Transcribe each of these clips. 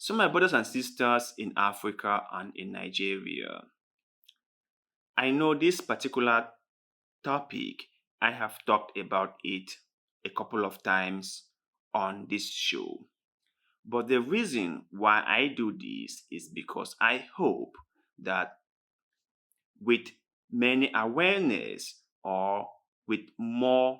So, my brothers and sisters in Africa and in Nigeria, I know this particular topic, I have talked about it a couple of times on this show. But the reason why I do this is because I hope that with many awareness or with more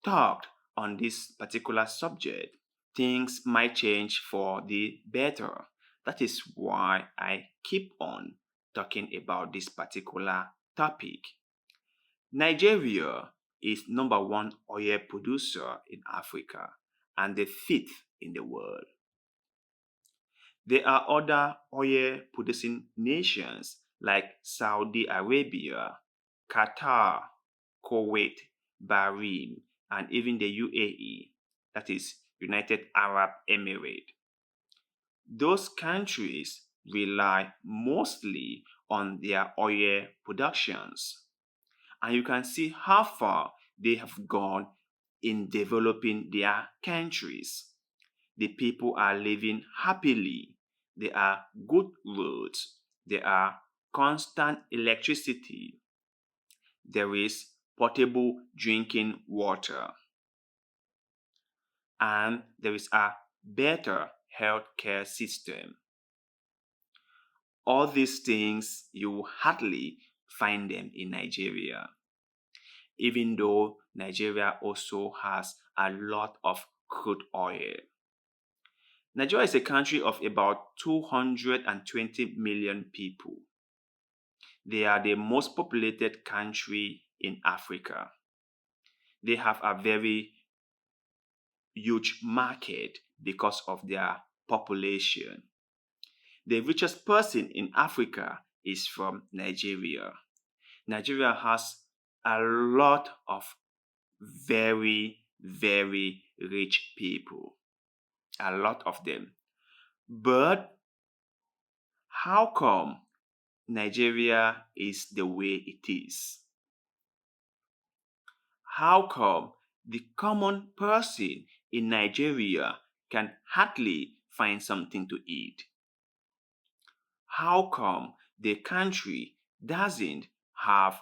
talk on this particular subject, things might change for the better. That is why I keep on talking about this particular topic. Nigeria is number one oil producer in Africa and the fifth in the world. There are other oil producing nations like Saudi Arabia, Qatar, Kuwait, Bahrain, and even the UAE, that is United Arab Emirates. Those countries rely mostly on their oil productions, and you can see how far they have gone in developing their countries. The people are living happily. There are good roads. There are constant electricity. There is potable drinking water. And there is a better healthcare system. All these things, you hardly find them in Nigeria, even though Nigeria also has a lot of crude oil. Nigeria is a country of about 220 million people. They are the most populated country in Africa. They have a very huge market because of their population. The richest person in Africa is from Nigeria. Nigeria has a lot of very, very rich people. A lot of them. But how come Nigeria is the way it is? How come the common person in Nigeria can hardly find something to eat? How come the country doesn't have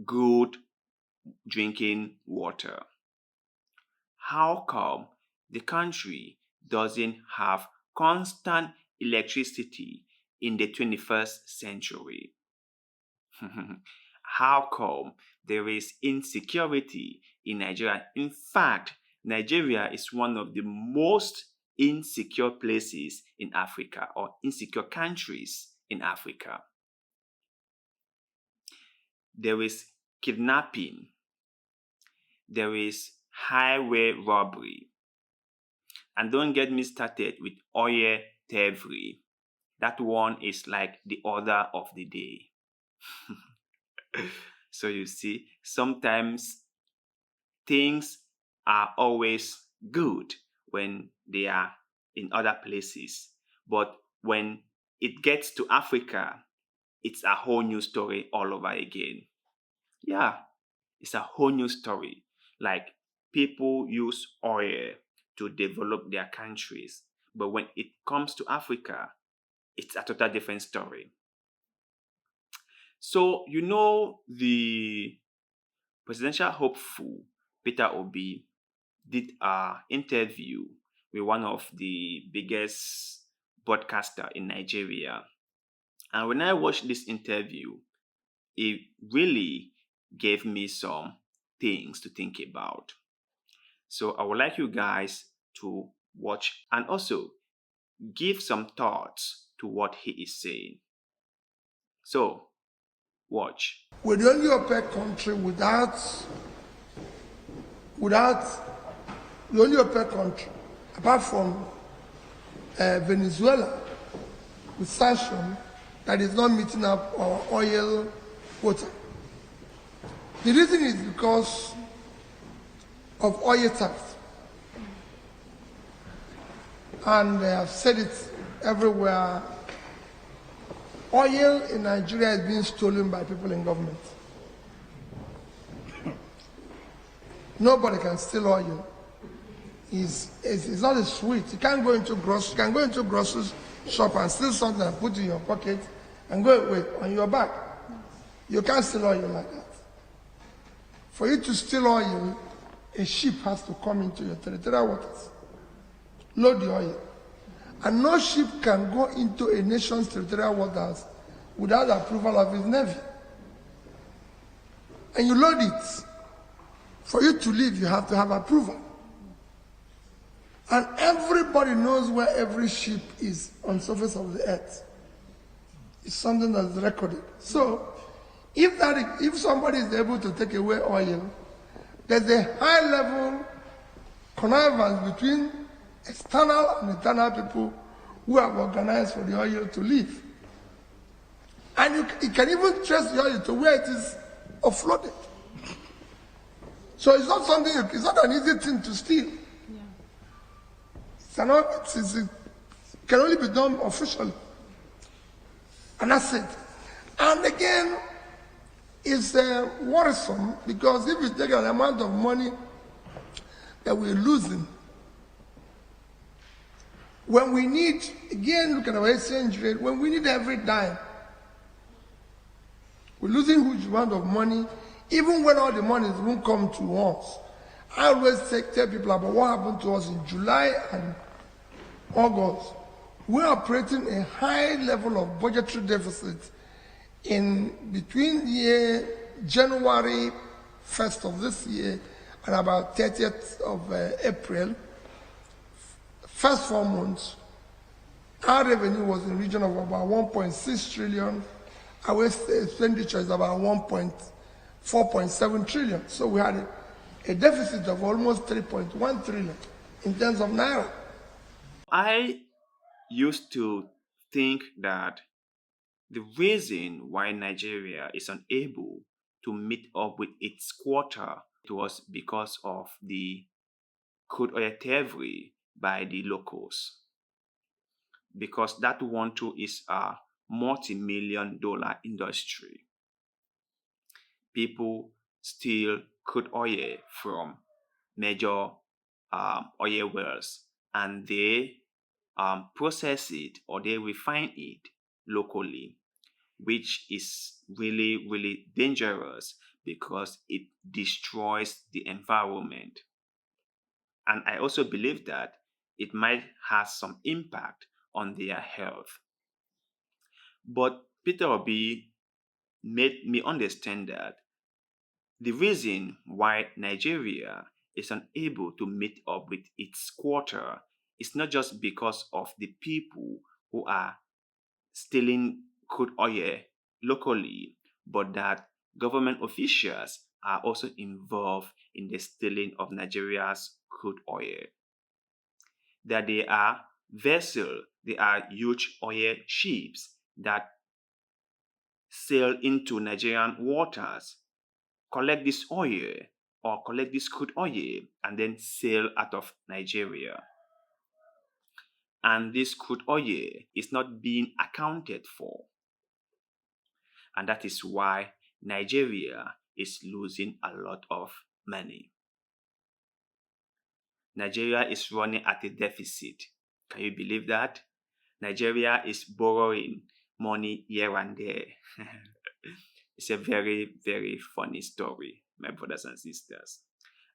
good drinking water? How come the country doesn't have constant electricity in the 21st century? How come there is insecurity in Nigeria? In fact, Nigeria is one of the most insecure places in Africa or insecure countries in Africa. There is kidnapping, there is highway robbery, and don't get me started with oil thievery. That one is like the order of the day. So you see, sometimes things are always good when they are in other places. But when it gets to Africa, it's a whole new story all over again. Yeah, it's a whole new story. Like people use oil to develop their countries. But when it comes to Africa, it's a total different story. So, the presidential hopeful, Peter Obi, did an interview with one of the biggest broadcaster in Nigeria. And when I watched this interview, it really gave me some things to think about. So I would like you guys to watch and also give some thoughts to what he is saying. So, watch. We're the only OPEC country without the only OPEC country, apart from Venezuela, with sanction that is not meeting up our oil quota. The reason is because of oil tax. And I've said it everywhere. Oil in Nigeria is being stolen by people in government. Nobody can steal oil is not a sweet. You can't go into grocery. You can go into grocery shop and steal something and put it in your pocket and go with on your back. You can't steal oil like that. For you to steal oil, a ship has to come into your territorial waters, load the oil. And no ship can go into a nation's territorial waters without the approval of its navy. And you load it. For you to leave, you have to have approval. And everybody knows where every ship is on the surface of the earth. It's something that's recorded. So, if somebody is able to take away oil, there's a high level connivance between external and internal people who have organized for the oil to leave. And you can even trace the oil to where it is offloaded. So it's not something, it's not an easy thing to steal. It can only be done officially. And that's it. And again, it's worrisome because if you take an amount of money that we're losing, when we need, again, look at our exchange rate, when we need every dime, we're losing huge amount of money, even when all the money won't come to us. I always tell people about what happened to us in July and August. We're operating a high level of budgetary deficit in between January 1st of this year and about 30th of April. First 4 months, our revenue was in the region of about 1.6 trillion. Our expenditure is about 4.7 trillion. So we had a deficit of almost 3.1 trillion in terms of naira. I used to think that the reason why Nigeria is unable to meet up with its quota was because of the crude oil thievery by the locals. Because that one too is a multi-million-dollar industry. People steal crude oil from major oil wells and they process it or they refine it locally, which is really, really dangerous because it destroys the environment. And I also believe that it might have some impact on their health. But Peter Obi made me understand that the reason why Nigeria is unable to meet up with its quota is not just because of the people who are stealing crude oil locally, but that government officials are also involved in the stealing of Nigeria's crude oil. That there are vessels, there are huge oil ships that sail into Nigerian waters, collect this oil or collect this crude oil, and then sail out of Nigeria. And this crude oil is not being accounted for. And that is why Nigeria is losing a lot of money. Nigeria is running at a deficit. Can you believe that? Nigeria is borrowing money here and there. It's a very, very funny story, my brothers and sisters.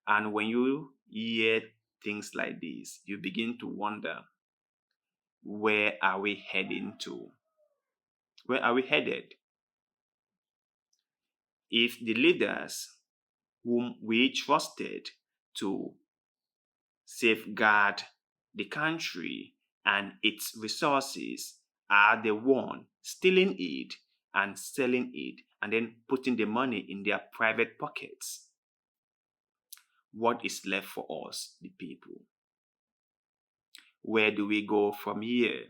And when you hear things like this, you begin to wonder, where are we heading to? Where are we headed? If the leaders whom we trusted to safeguard the country and its resources are the one stealing it and selling it and then putting the money in their private pockets, what is left for us, the people? Where do we go from here?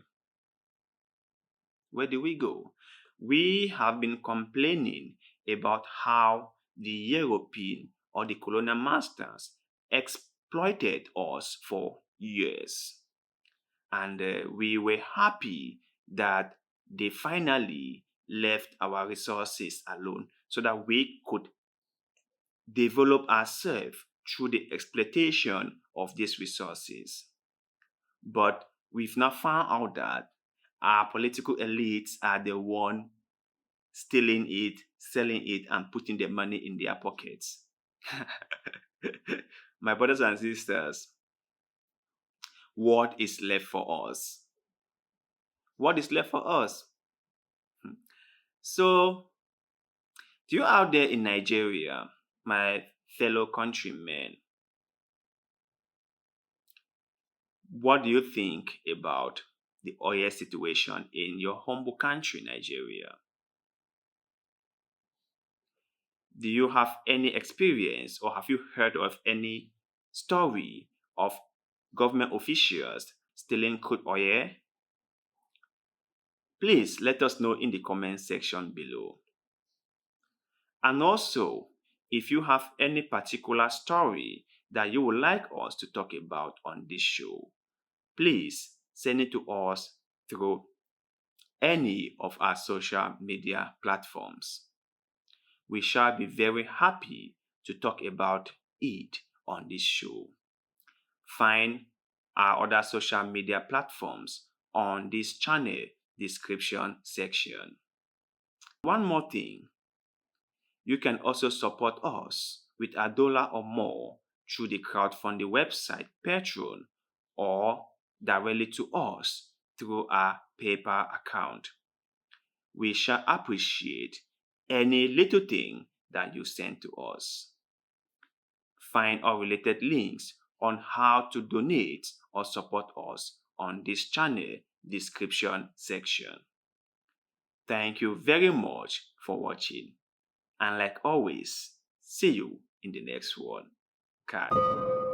Where do we go? We have been complaining about how the European or the colonial masters exploited us for years. And we were happy that they finally left our resources alone so that we could develop ourselves through the exploitation of these resources. But we've now found out that our political elites are the one stealing it, selling it, and putting the money in their pockets. My brothers and sisters, what is left for us? What is left for us? So, to you out there in Nigeria, my fellow countrymen, what do you think about the oil situation in your humble country, Nigeria? Do you have any experience or have you heard of any story of government officials stealing crude oil? Please let us know in the comment section below. And also, if you have any particular story that you would like us to talk about on this show, please send it to us through any of our social media platforms. We shall be very happy to talk about it on this show. Find our other social media platforms on this channel description section. One more thing, you can also support us with $1 or more through the crowdfunding website Patreon or directly to us through our PayPal account. We shall appreciate any little thing that you send to us. Find our related links on how to donate or support us on this channel description section. Thank you very much for watching. And like always, see you in the next one. Bye.